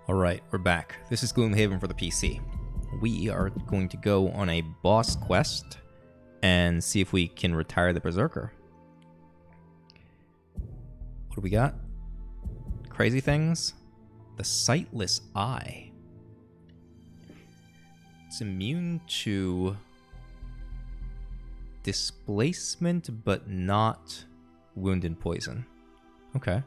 Alright, we're back. This is Gloomhaven for the PC. We are going to go on a boss quest and see if we can retire the Berserker. What do we got? Crazy things? The Sightless Eye. It's immune to displacement, but not wound and poison. Okay.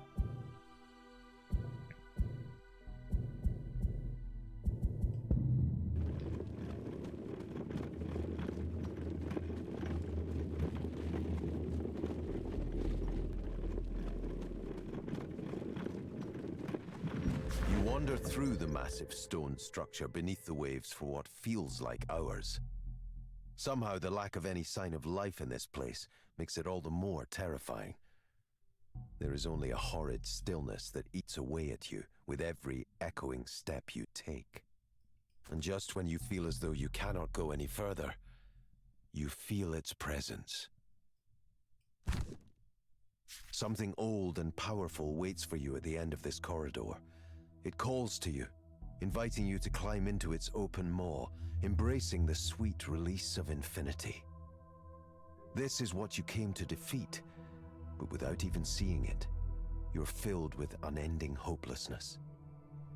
Wander through the massive stone structure beneath the waves for what feels like hours. Somehow the lack of any sign of life in this place makes it all the more terrifying. There is only a horrid stillness that eats away at you with every echoing step you take. And just when you feel as though you cannot go any further, you feel its presence. Something old and powerful waits for you at the end of this corridor. It calls to you, inviting you to climb into its open maw, embracing the sweet release of infinity. This is what you came to defeat, but without even seeing it, you're filled with unending hopelessness.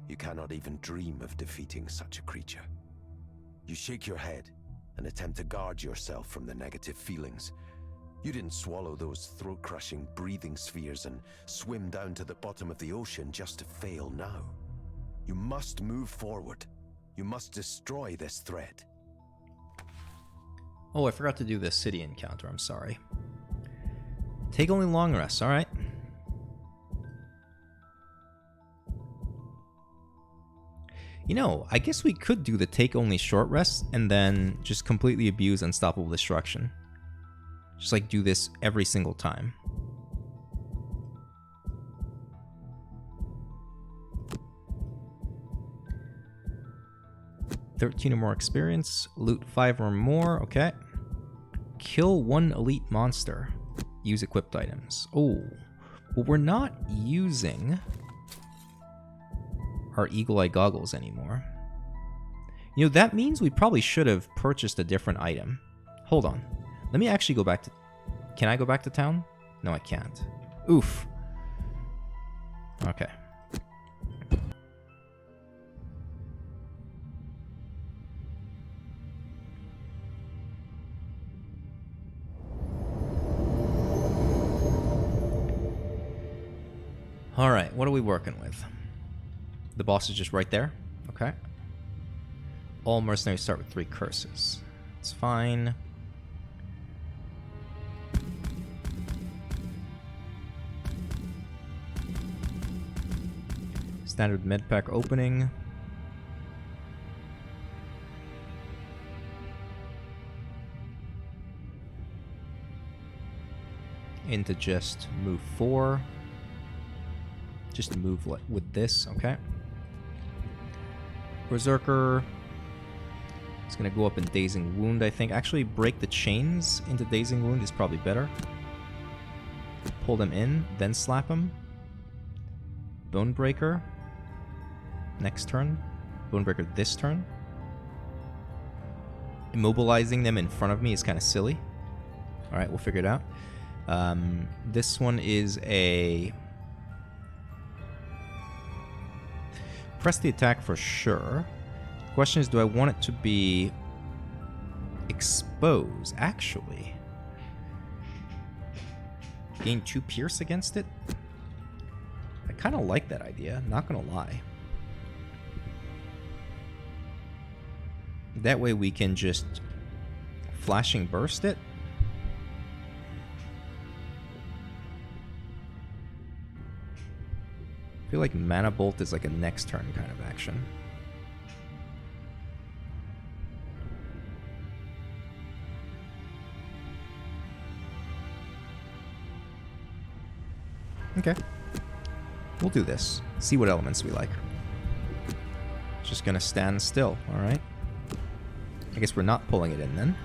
You cannot even dream of defeating such a creature. You shake your head and attempt to guard yourself from the negative feelings. You didn't swallow those throat-crushing breathing spheres and swim down to the bottom of the ocean just to fail now. You must move forward. You must destroy this threat. Oh, I forgot to do the city encounter. I'm sorry. Take only long rests. All right. You know, I guess we could do the take only short rests and then just completely abuse unstoppable destruction. Just like do this every single time. $13 or more experience. Loot 5 or more. Okay. Kill 1 elite monster. Use equipped items. Oh. Well, we're not using our eagle eye goggles anymore. You know, that means we probably should have purchased a different item. Hold on. Let me actually go back to... Can I go back to town? No, I can't. Oof. Okay. Alright, what are we working with? The boss is just right there. Okay. All mercenaries start with 3 curses. It's fine. Standard medpack opening. Into just move 4. Just move with this, okay. Berserker is going to go up in Dazing Wound, I think. Actually, break the chains into Dazing Wound is probably better. Pull them in, then slap them. Bonebreaker. Next turn. Bonebreaker this turn. Immobilizing them in front of me is kind of silly. Alright, we'll figure it out. This one is a... Press the attack for sure. Question is, do I want it to be expose, actually? Gain 2 pierce against it? I kind of like that idea, not gonna lie. That way we can just flashing burst it. I feel like Mana Bolt is like a next turn kind of action. Okay. We'll do this. See what elements we like. Just gonna stand still, alright? I guess we're not pulling it in then.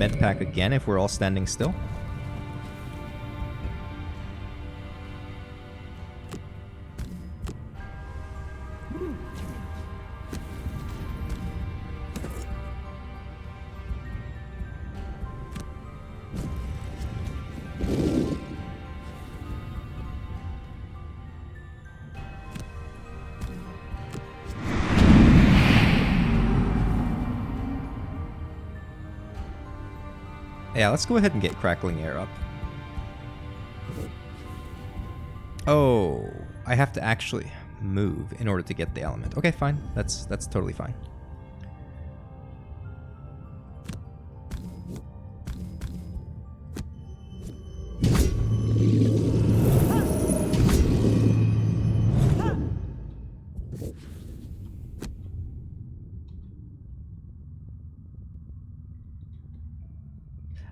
med pack again if we're all standing still? Yeah, let's go ahead and get Crackling Air up. Oh, I have to actually move in order to get the element. Okay, fine. That's totally fine.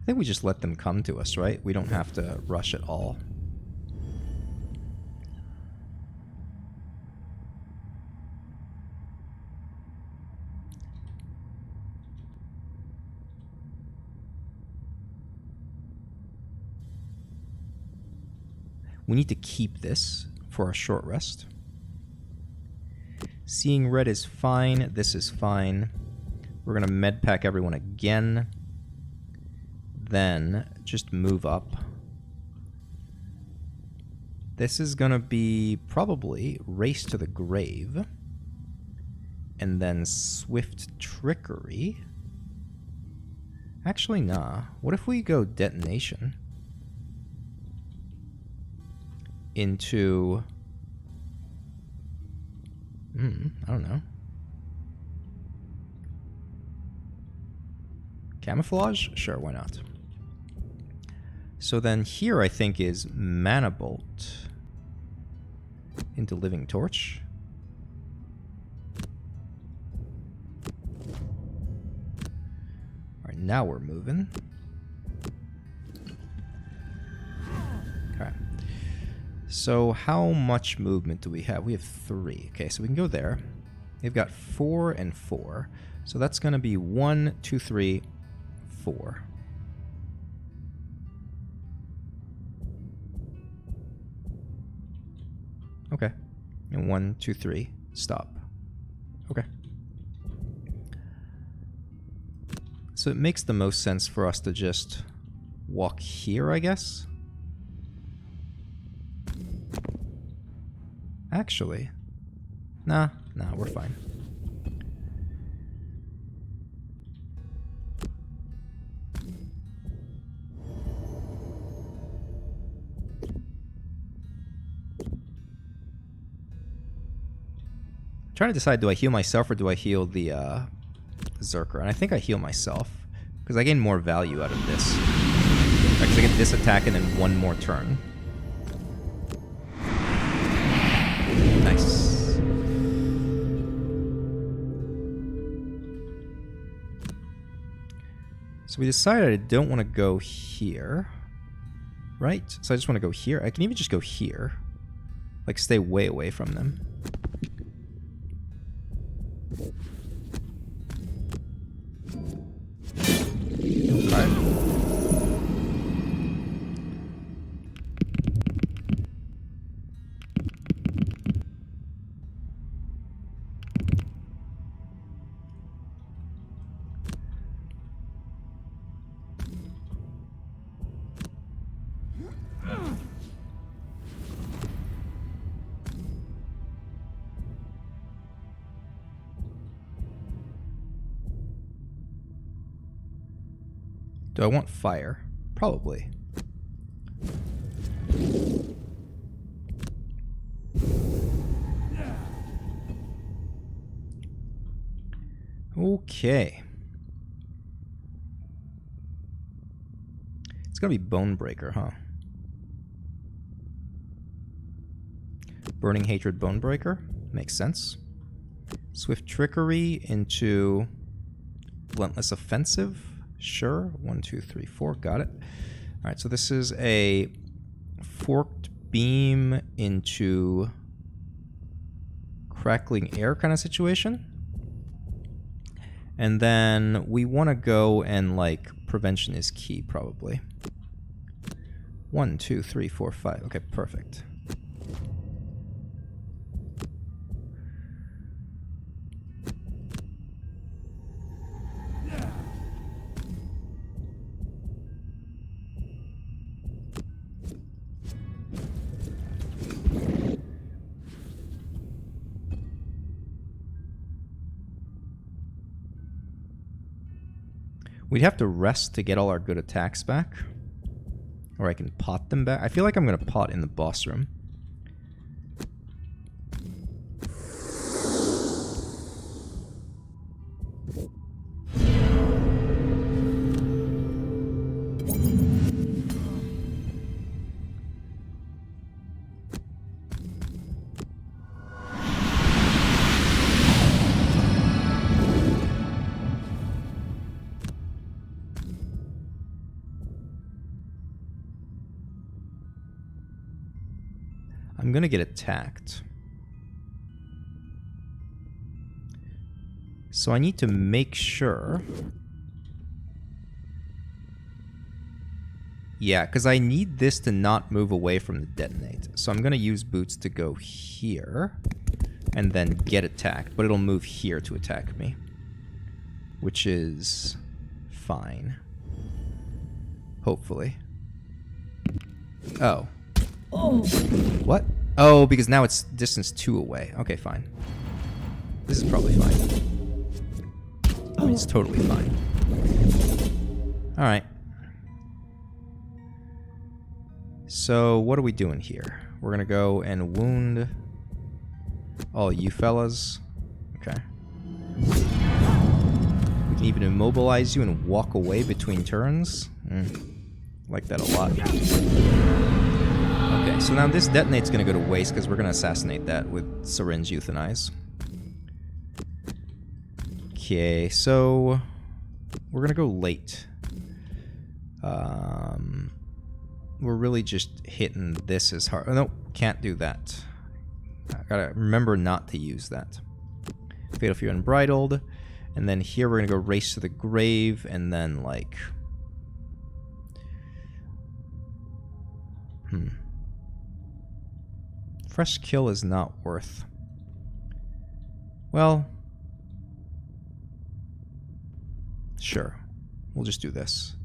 I think we just let them come to us, right? We don't have to rush at all. We need to keep this for a short rest. Seeing red is fine. This is fine. We're going to med pack everyone again. Then just move up. This is going to be probably Race to the Grave. And then Swift Trickery. Actually, nah. What if we go Detonation into... I don't know. Camouflage? Sure, why not? So then here I think is Mana Bolt into Living Torch. Alright, now we're moving. Okay. So how much movement do we have? We have 3. Okay, so we can go there. We've got 4 and 4. So that's going to be 1, 2, 3, 4. Okay. And 1, 2, 3. Stop. Okay. So it makes the most sense for us to just walk here, I guess. Actually. Nah, we're fine. Trying to decide, do I heal myself or do I heal the Zerker? And I think I heal myself because I gain more value out of this. Because I get this attack and then 1 more turn. Nice. So we decided I don't want to go here. Right? So I just want to go here. I can even just go here. Like stay way away from them. Do I want fire? Probably. Okay. It's gonna be Bonebreaker, huh? Burning Hatred Bonebreaker. Makes sense. Swift Trickery into Relentless Offensive. Sure. 1, 2, 3, 4. Got it. Alright, so this is a Forked Beam into Crackling Air kind of situation. And then we want to go and, like, prevention is key, probably. 1, 2, 3, 4, 5. Okay, perfect. We'd have to rest to get all our good attacks back. Or I can pot them back. I feel like I'm going to pot in the boss room. I'm gonna get attacked. So I need to make sure. Yeah, because I need this to not move away from the detonate. So I'm gonna use boots to go here and then get attacked, but it'll move here to attack me, which is fine. Hopefully. Oh. What? Oh, because now it's distance 2 away. Okay, fine. This is probably fine. I mean, it's totally fine. Alright. So, what are we doing here? We're gonna go and wound all you fellas. Okay. We can even immobilize you and walk away between turns. Like that a lot. Okay, so now this detonate's gonna go to waste because we're gonna assassinate that with syringe euthanize. Okay, so we're gonna go late. We're really just hitting this as hard. Oh, no, can't do that. I gotta remember not to use that. Fatal Fury Unbridled. And then here we're gonna go Race to the Grave and then like... Fresh kill is not worth. Well, sure. We'll just do this.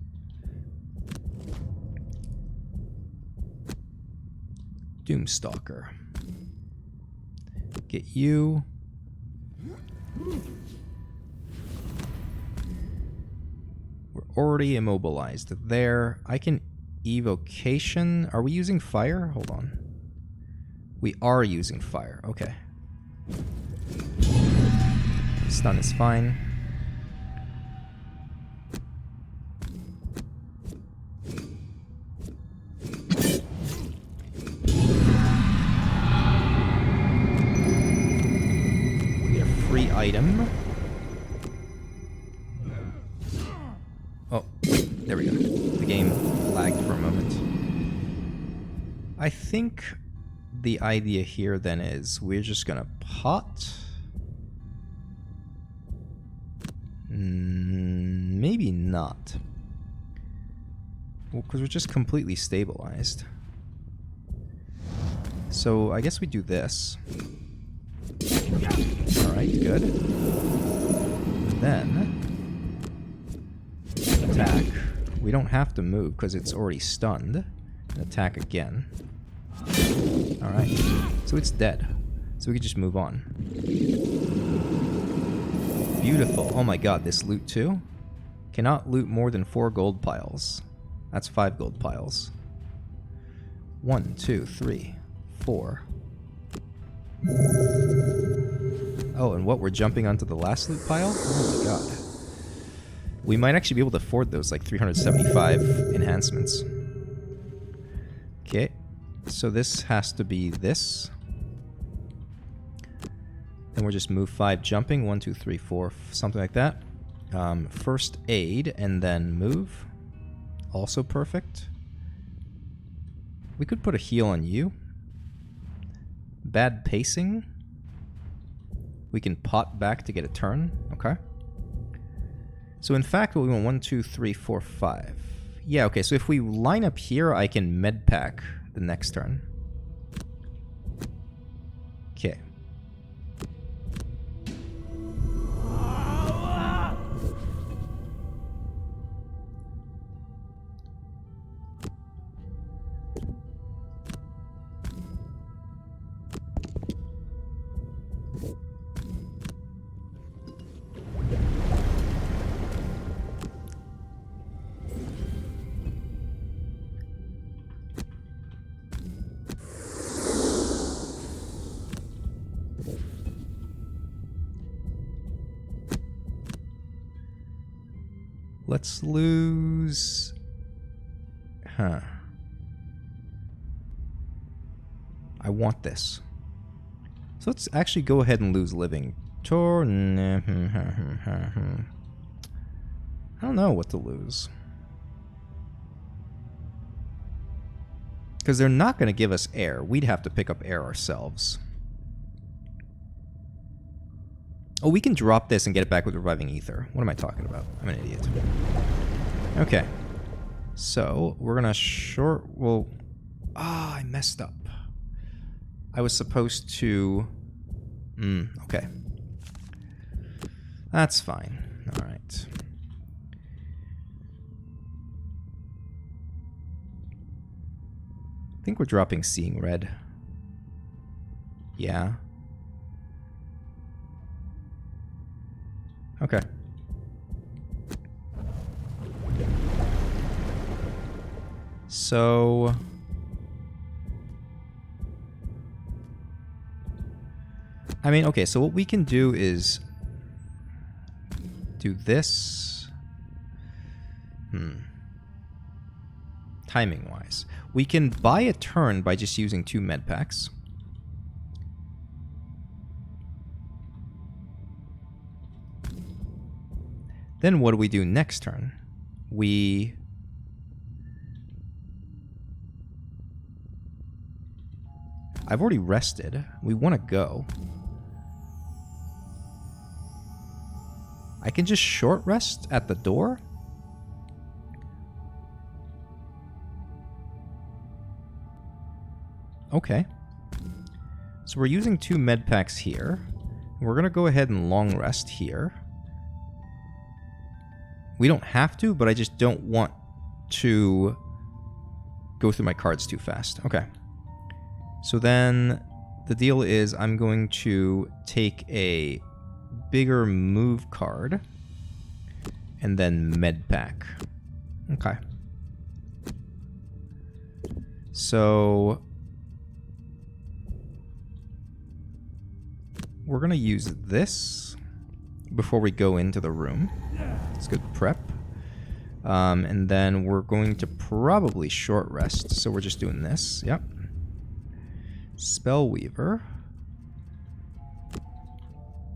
Doomstalker. Get you. We're already immobilized there. I can evocation. Are we using fire? Hold on. We are using fire. Okay. Stun is fine. We get a free item. Oh, there we go. The game lagged for a moment. I think the idea here then is we're just gonna pot. Maybe not. Well, because we're just completely stabilized. So I guess we do this. Alright, good. Then attack. We don't have to move because it's already stunned. And attack again. Alright, so it's dead. So we can just move on. Beautiful. Oh my god, this loot too? Cannot loot more than 4 gold piles. That's 5 gold piles. 1, 2, 3, 4. Oh, and what? We're jumping onto the last loot pile? Oh my god. We might actually be able to afford those, like 375 enhancements. Okay. So this has to be this. Then we'll just move 5 jumping. 1, 2, 3, 4, something like that. First aid and then move. Also perfect. We could put a heal on you. Bad pacing. We can pot back to get a turn. Okay. So in fact, what we want 1, 2, 3, 4, 5. Yeah, okay, so if we line up here, I can med pack the next turn. Okay. Let's lose... Huh. I want this. So let's actually go ahead and lose living. I don't know what to lose. Because they're not going to give us air. We'd have to pick up air ourselves. Oh, we can drop this and get it back with Reviving Ether. What am I talking about? I'm an idiot. Okay. So, we're going to short... Well... Ah, I messed up. I was supposed to... okay. That's fine. Alright. I think we're dropping Seeing Red. Yeah. Okay. So... I mean, okay, so what we can do is... do this. Timing-wise. We can buy a turn by just using 2 med packs. Then what do we do next turn? We... I've already rested. We want to go. I can just short rest at the door? Okay. So we're using 2 med packs here. We're going to go ahead and long rest here. We don't have to, but I just don't want to go through my cards too fast. Okay. So then the deal is I'm going to take a bigger move card and then med pack. Okay. So we're going to use this before we go into the room. It's good prep. And then we're going to probably short rest. So we're just doing this. Yep. Spellweaver.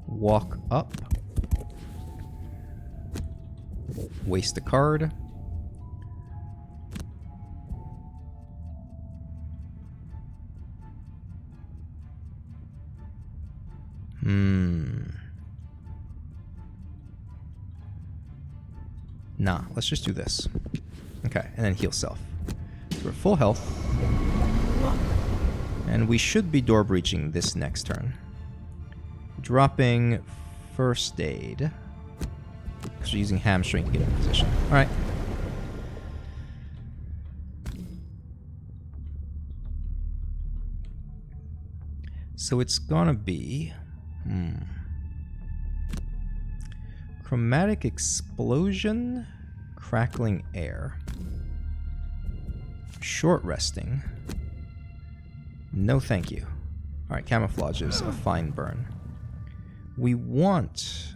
Walk up. Waste a card. Nah, let's just do this. Okay, and then heal self. So we're full health. And we should be door breaching this next turn. Dropping first aid. Because we're using hamstring to get in position. Alright. So it's gonna be... Chromatic Explosion, Crackling Air, Short Resting, no thank you. Alright, Camouflage is a fine burn. We want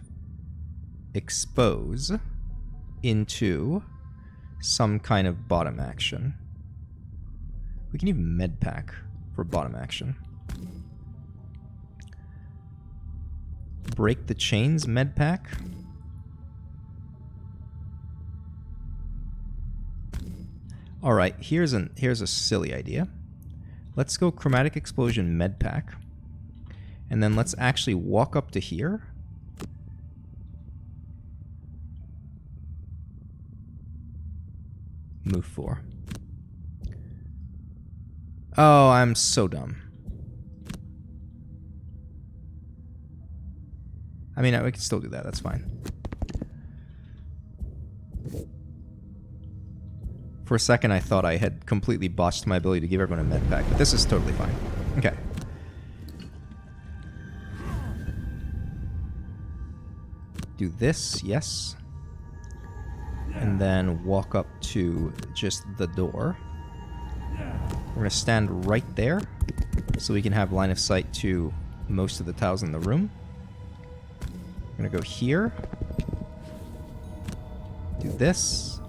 Expose into some kind of bottom action. We can even med pack for bottom action. Break the Chains med pack. All right, here's a silly idea. Let's go Chromatic Explosion med pack, and then let's actually walk up to here Move 4. Oh, I'm so dumb. I mean, we can still do that. That's fine. For a second, I thought I had completely botched my ability to give everyone a med pack, but this is totally fine. Okay. Do this, yes. And then walk up to just the door. We're going to stand right there so we can have line of sight to most of the tiles in the room. We're going to go here. Do this.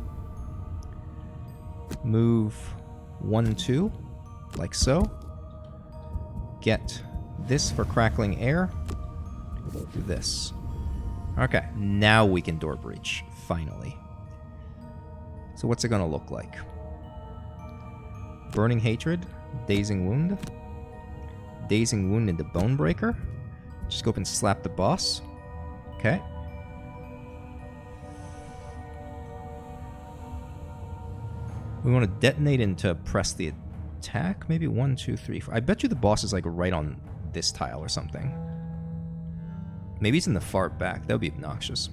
Move 1, 2, like so. Get this for crackling air. Do this. Okay, now we can door breach, finally. So what's it going to look like? Burning Hatred, Dazing Wound. Dazing Wound into Bonebreaker. Just go up and slap the boss. Okay. We want to detonate into press the attack. Maybe 1, 2, 3, 4. I bet you the boss is like right on this tile or something. Maybe it's in the far back. That would be obnoxious.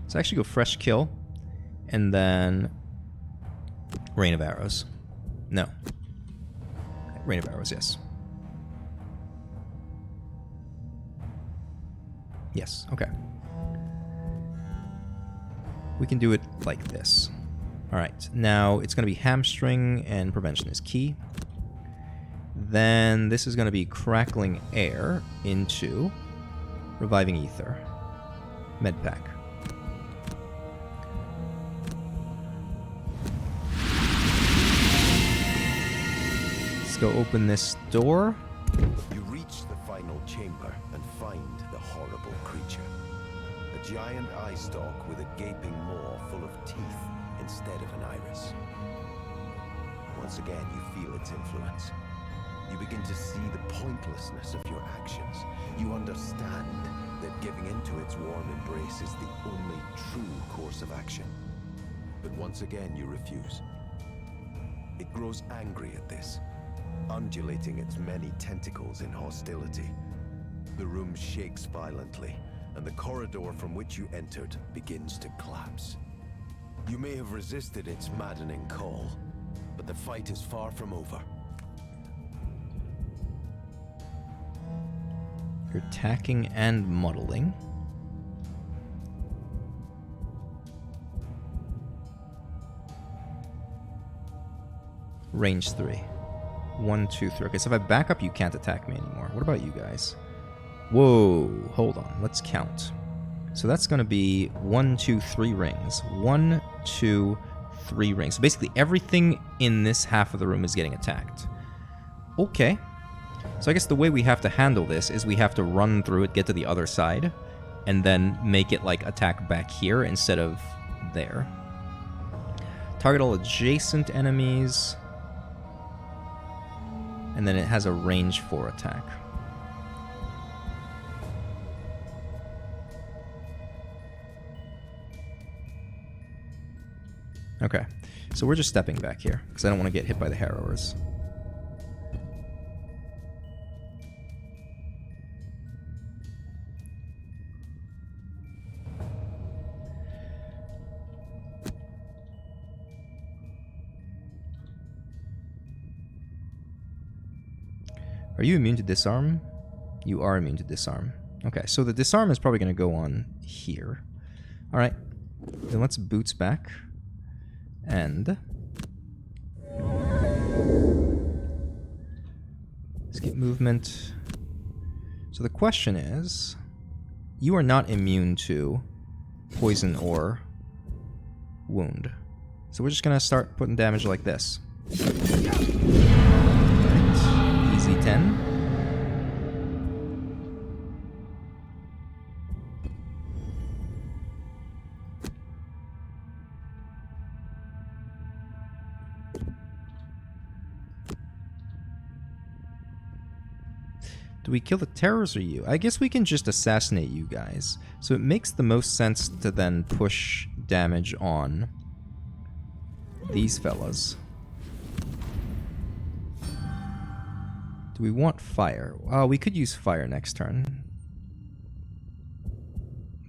So actually go fresh kill. And then Rain of Arrows. No. Rain of Arrows, yes. Yes, okay. We can do it like this. Alright, now it's going to be Hamstring and Prevention is key. Then this is going to be Crackling Air into Reviving Ether. Medpack. Let's go open this door. You reach the final chamber and find the horrible creature. A giant eye stalk with a gaping maw full of teeth instead of an iris. Once again, you feel its influence. You begin to see the pointlessness of your actions. You understand that giving into its warm embrace is the only true course of action. But once again, you refuse. It grows angry at this, undulating its many tentacles in hostility. The room shakes violently, and the corridor from which you entered begins to collapse. You may have resisted its maddening call, but the fight is far from over. You're attacking and muddling. Range 3. 1, 2, 3. Okay, so if I back up, you can't attack me anymore. What about you guys? Whoa, hold on. Let's count. So that's going to be 1, 2, 3 rings. 1, 2, 3 rings. So basically everything in this half of the room is getting attacked. Okay. So I guess the way we have to handle this is we have to run through it, get to the other side, and then make it like attack back here instead of there. Target all adjacent enemies. And then it has a range 4 attack. Okay, so we're just stepping back here, because I don't want to get hit by the Harrowers. Are you immune to disarm? You are immune to disarm. Okay, so the disarm is probably going to go on here. Alright, then let's boots back. And skip movement. So the question is, you are not immune to poison or wound. So we're just going to start putting damage like this. Right. Easy 10. Do we kill the terrors or you? I guess we can just assassinate you guys. So it makes the most sense to then push damage on these fellas. Do we want fire? We could use fire next turn.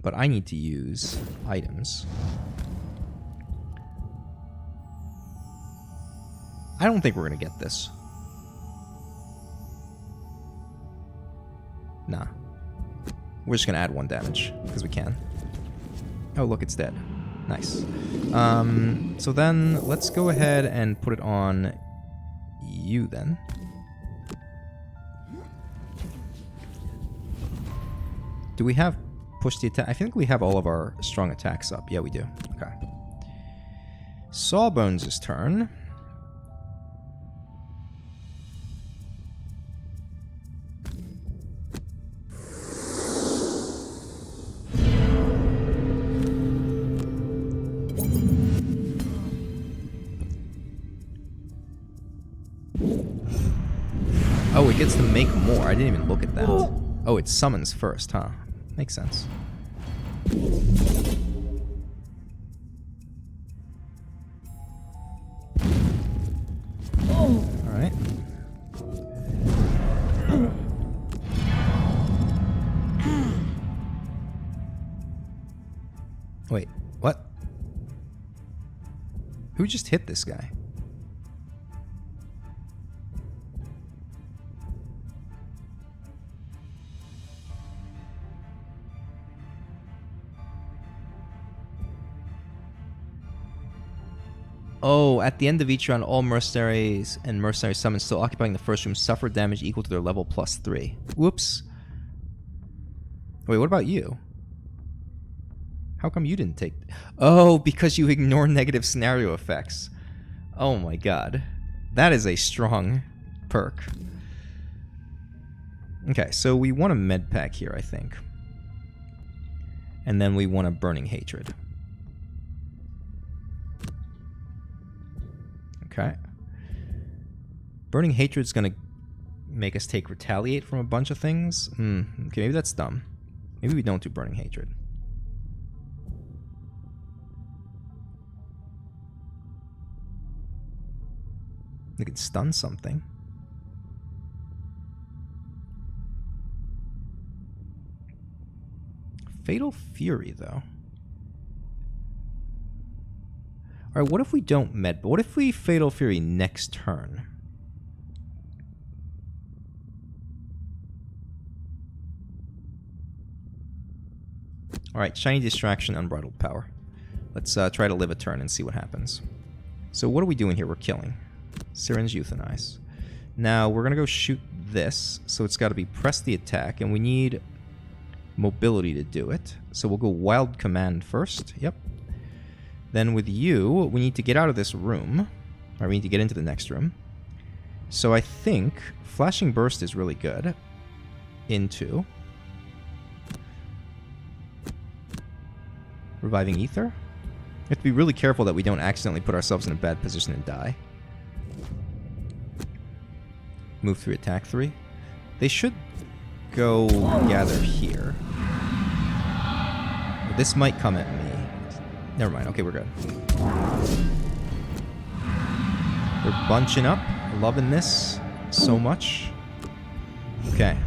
But I need to use items. I don't think we're going to get this. Nah. We're just going to add 1 damage, because we can. Oh, look, it's dead. Nice. So then, let's go ahead and put it on you, then. Do we have push the attack? I think we have all of our strong attacks up. Yeah, we do. Okay. Sawbones' turn. Oh, it gets to make more. I didn't even look at that. Oh, it summons first, huh? Makes sense. Alright. Wait, what? Who just hit this guy? Oh, at the end of each round, all mercenaries and mercenary summons still occupying the first room suffer damage equal to their level plus 3. Whoops. Wait, what about you? How come you didn't take... Oh, because you ignore negative scenario effects. Oh my god. That is a strong perk. Okay, so we want a med pack here, I think. And then we want a burning hatred. Okay. Burning Hatred's gonna make us take Retaliate from a bunch of things. Okay, maybe that's dumb. Maybe we don't do Burning Hatred. We could stun something. Fatal Fury, though. Alright, what if we don't med? But what if we Fatal Fury next turn? Alright, Shiny Distraction, Unbridled Power. Let's try to live a turn and see what happens. So what are we doing here? We're killing. Syringe Euthanize. Now, we're going to go shoot this. So it's got to be press the attack, and we need mobility to do it. So we'll go Wild Command first. Yep. Then with you, we need to get out of this room. Or we need to get into the next room. So I think Flashing Burst is really good. Into Reviving Ether. We have to be really careful that we don't accidentally put ourselves in a bad position and die. Move 3, attack 3. They should go gather here. This might come at me. Never mind. Okay, we're good. They're bunching up. Loving this so much. Okay.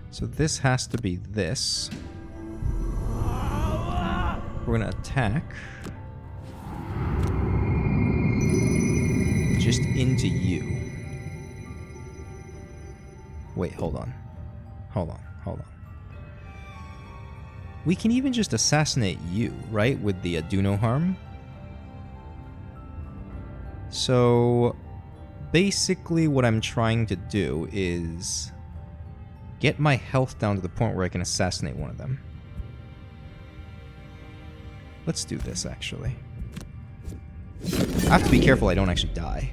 So this has to be this. We're going to attack. Just into you. Wait, hold on. Hold on. Hold on. We can even just assassinate you, right? With the do no harm. So basically what I'm trying to do is get my health down to the point where I can assassinate one of them. Let's do this, actually. I have to be careful I don't actually die.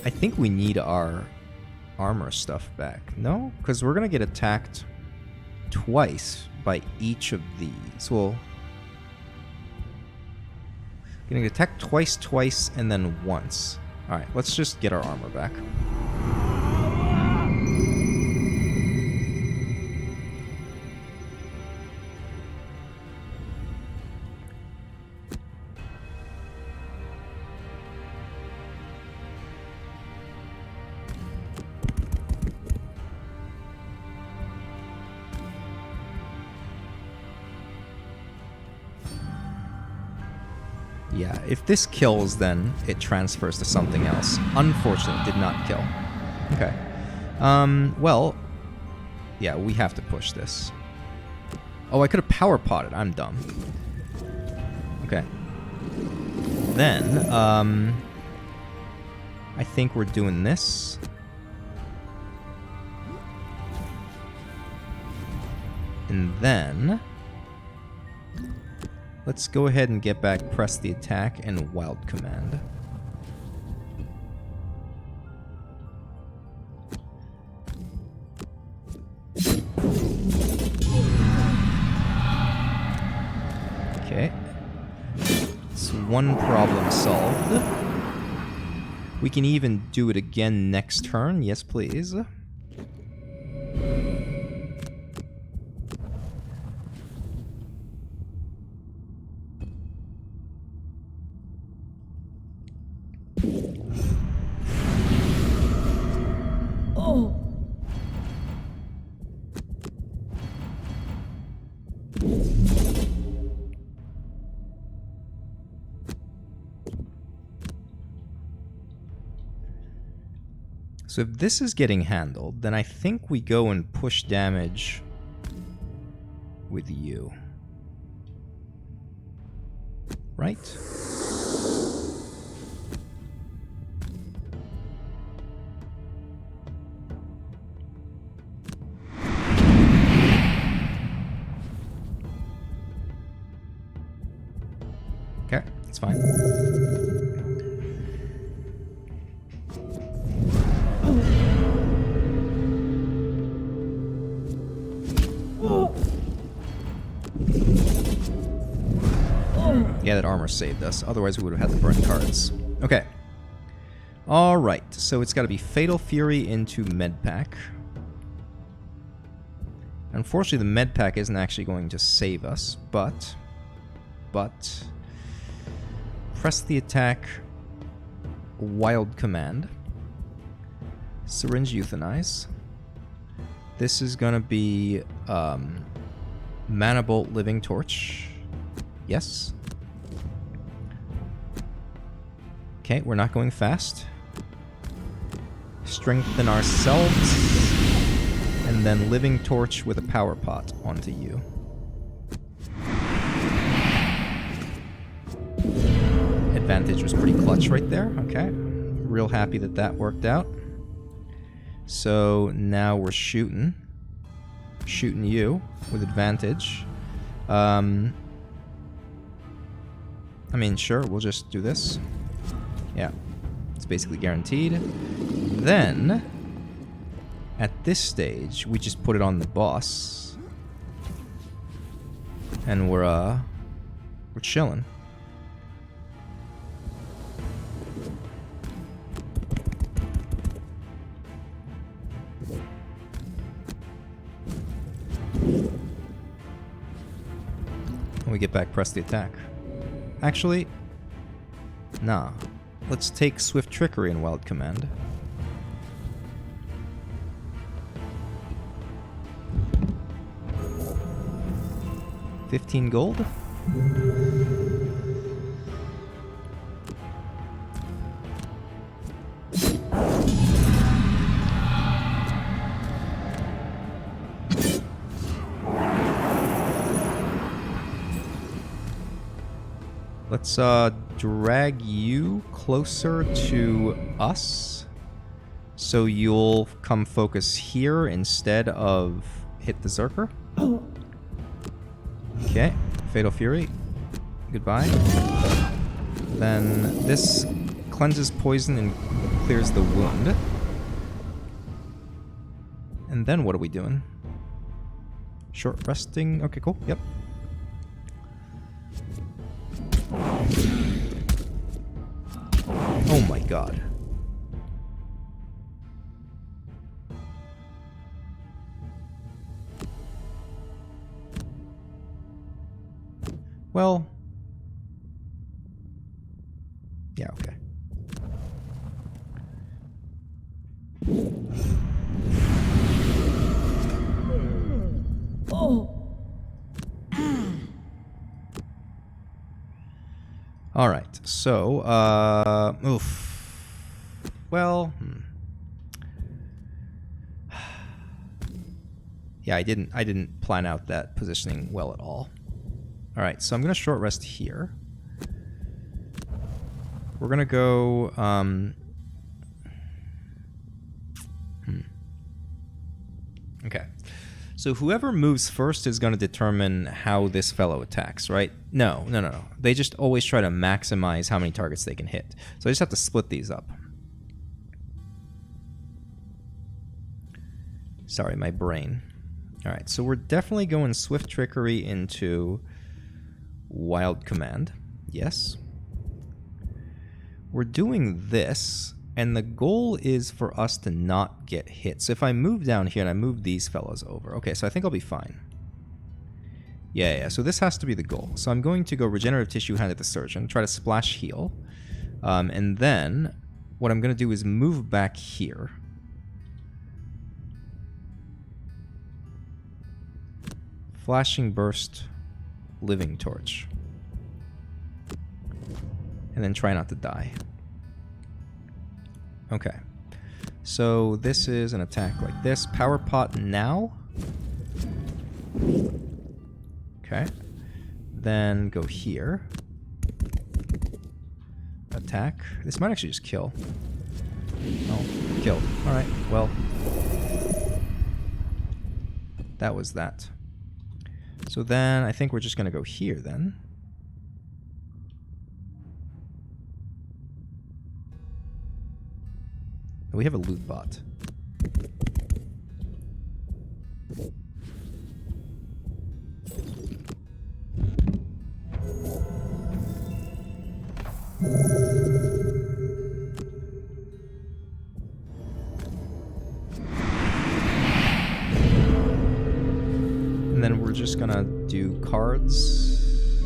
I think we need our armor stuff back. No? Because we're going to get attacked twice by each of these. Well, going to get attacked twice, and then once. Alright, let's just get our armor back. Yeah, if this kills, then it transfers to something else. Unfortunately, it did not kill. Okay. Well, yeah, we have to push this. Oh, I could have power potted. I'm dumb. Okay. Then, I think we're doing this. And then, let's go ahead and get back, press the attack, and wild command. Okay. It's one problem solved. We can even do it again next turn. Yes, please. So if this is getting handled, then I think we go and push damage with you. Right? Okay, it's fine. Yeah, that armor saved us. Otherwise, we would have had to burn cards. Okay. Alright, so it's got to be Fatal Fury into Medpack. Unfortunately, the Medpack isn't actually going to save us, but... Press the attack. Wild Command. Syringe Euthanize. This is going to be... Mana Bolt Living Torch. Yes. Okay, we're not going fast. Strengthen ourselves. And then Living Torch with a power pot onto you. Advantage was pretty clutch right there. Okay. Real happy that that worked out. So now we're shooting. Shooting you with advantage. I mean, sure, we'll just do this. Yeah, it's basically guaranteed. Then, at this stage, we just put it on the boss. And we're chilling. When we get back, press the attack. Actually, nah. Let's take Swift Trickery and Wild Command. $15 gold? Let's drag you closer to us, so you'll come focus here instead of hit the Zerker. Okay, Fatal Fury. Goodbye. Then this cleanses poison and clears the wound. And then what are we doing? Short resting. Okay, cool. Yep. Oh my god. Well. Yeah, okay. All right, so, oof. Well, yeah, I didn't plan out that positioning well at all. All right, so I'm gonna short rest here. We're gonna go, okay. So whoever moves first is going to determine how this fellow attacks, right? No. They just always try to maximize how many targets they can hit. So I just have to split these up. Sorry, my brain. All right, so we're definitely going Swift Trickery into Wild Command. Yes. We're doing this, and the goal is for us to not get hit. So if I move down here and I move these fellows over, okay, so I think I'll be fine. Yeah, so this has to be the goal. So I'm going to go Regenerative Tissue, Hand at the Surgeon, try to splash heal. And then what I'm going to do is move back here. Flashing Burst, Living Torch. And then try not to die. Okay. So this is an attack like this. Power Pot now. Okay. Then go here. Attack. This might actually just kill. Oh, killed. Alright, well. That was that. So then I think we're just going to go here then. We have a loot bot. And then we're just gonna do cards.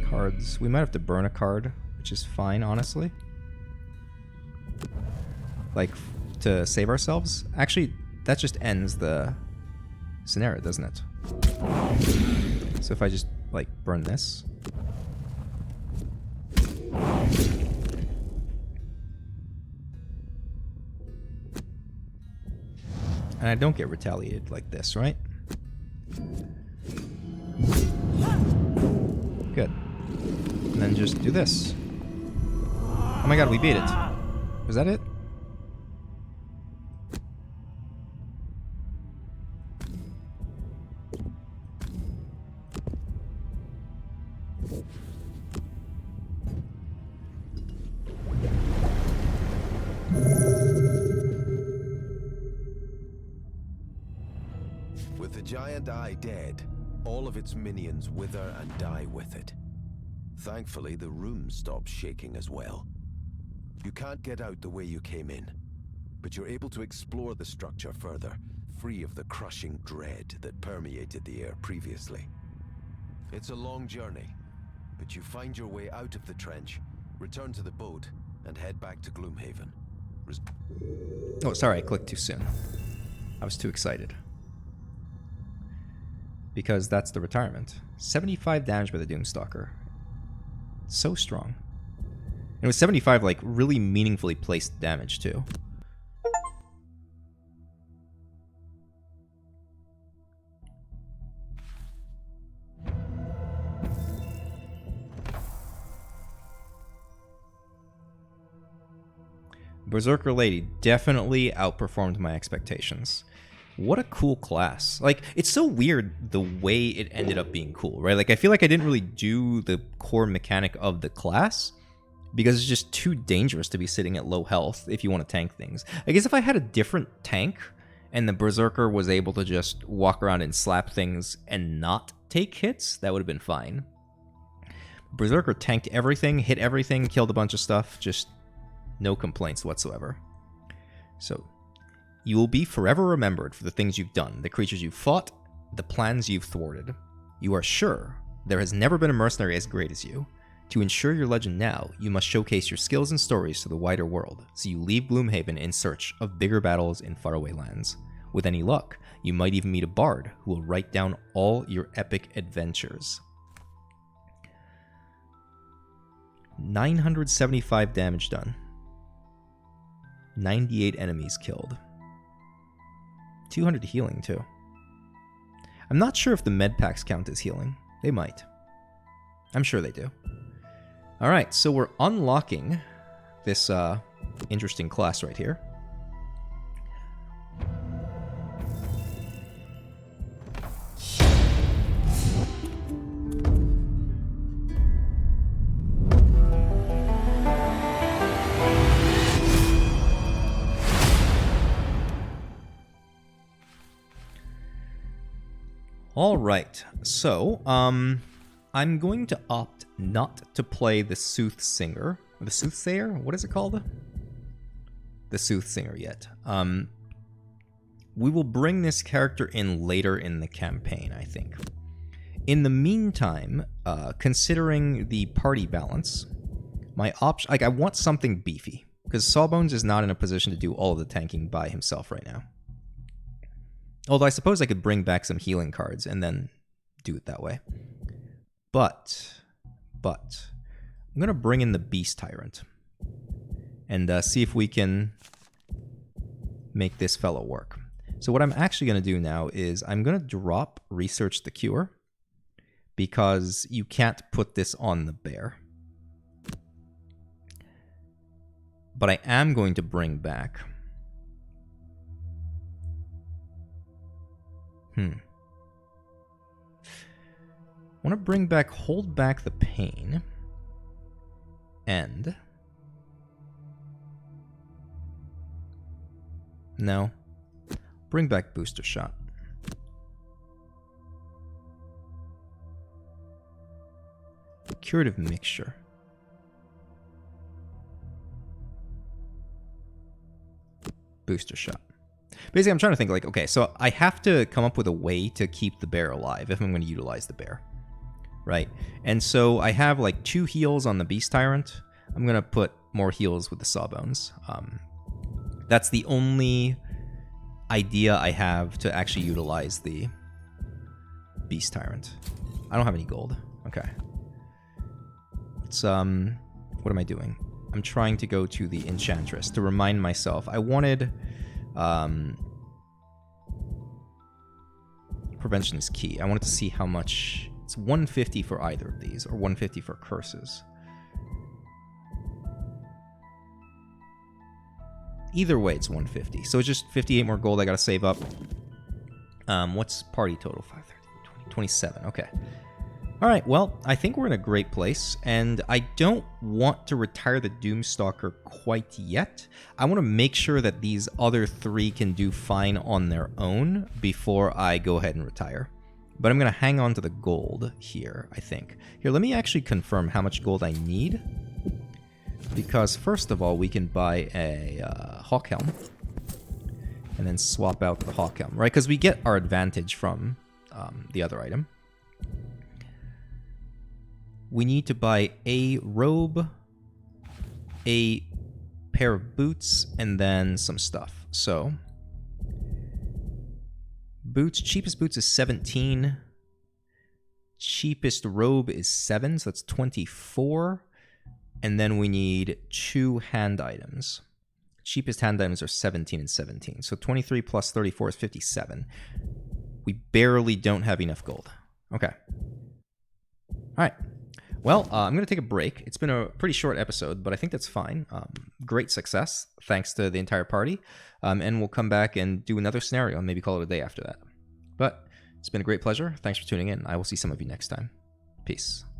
Cards. We might have to burn a card, which is fine, honestly. Like, to save ourselves. Actually, that just ends the scenario, doesn't it? So if I just, like, burn this. And I don't get retaliated like this, right? Good. And then just do this. Oh my god, we beat it. Was that it? With the giant eye dead, all of its minions wither and die with it. Thankfully, the room stops shaking as well. You can't get out the way you came in, but you're able to explore the structure further, free of the crushing dread that permeated the air previously. It's a long journey, but you find your way out of the trench, return to the boat, and head back to Gloomhaven. Oh, sorry, I clicked too soon. I was too excited. Because that's the retirement. 75 damage by the Doomstalker. So strong. And it was 75, like, really meaningfully placed damage, too. Berserker Lady definitely outperformed my expectations. What a cool class. Like, it's so weird the way it ended up being cool, right? Like, I feel like I didn't really do the core mechanic of the class because it's just too dangerous to be sitting at low health if you want to tank things. I guess if I had a different tank and the Berserker was able to just walk around and slap things and not take hits, that would have been fine. Berserker tanked everything, hit everything, killed a bunch of stuff, just no complaints whatsoever. So, you will be forever remembered for the things you've done, the creatures you've fought, the plans you've thwarted. You are sure there has never been a mercenary as great as you. To ensure your legend now, you must showcase your skills and stories to the wider world, so you leave Gloomhaven in search of bigger battles in faraway lands. With any luck, you might even meet a bard who will write down all your epic adventures. 975 damage done. 98 enemies killed. 200 healing, too. I'm not sure if the med packs count as healing. They might. I'm sure they do. Alright, so we're unlocking this interesting class right here. Alright, so, I'm going to opt not to play the Soothsinger. Or the Soothsayer? What is it called? The Soothsinger yet. We will bring this character in later in the campaign, I think. In the meantime, considering the party balance, my option... Like, I want something beefy. Because Sawbones is not in a position to do all of the tanking by himself right now. Although I suppose I could bring back some healing cards and then do it that way. But, I'm going to bring in the Beast Tyrant. And see if we can make this fellow work. So what I'm actually going to do now is I'm going to drop Research the Cure. Because you can't put this on the bear. But I am going to bring back... I want to bring back Hold Back the Pain. And... No. Bring back Booster Shot. Curative Mixture. Booster Shot. Basically, I'm trying to think, like, okay, so I have to come up with a way to keep the bear alive if I'm going to utilize the bear. Right? And so I have, like, 2 heals on the Beast Tyrant. I'm going to put more heals with the Sawbones. That's the only idea I have to actually utilize the Beast Tyrant. I don't have any gold. Okay. It's, what am I doing? I'm trying to go to the Enchantress to remind myself. I wanted... prevention is key. I wanted to see how much... It's 150 for either of these, or 150 for curses. Either way, it's 150. So it's just 58 more gold I gotta save up. What's party total? 530, 20, 27. Okay. Alright, well, I think we're in a great place, and I don't want to retire the Doomstalker quite yet. I want to make sure that these other 3 can do fine on their own before I go ahead and retire. But I'm going to hang on to the gold here, I think. Here, let me actually confirm how much gold I need. Because, first of all, we can buy a Hawk Helm. And then swap out the Hawk Helm, right? Because we get our advantage from the other item. We need to buy a robe, a pair of boots, and then some stuff. So, boots, cheapest boots is 17. Cheapest robe is 7, so that's 24. And then we need 2 hand items. Cheapest hand items are 17 and 17. So 23 plus 34 is 57. We barely don't have enough gold. Okay. All right. Well, I'm going to take a break. It's been a pretty short episode, but I think that's fine. Great success, thanks to the entire party. And we'll come back and do another scenario and maybe call it a day after that. But it's been a great pleasure. Thanks for tuning in. I will see some of you next time. Peace.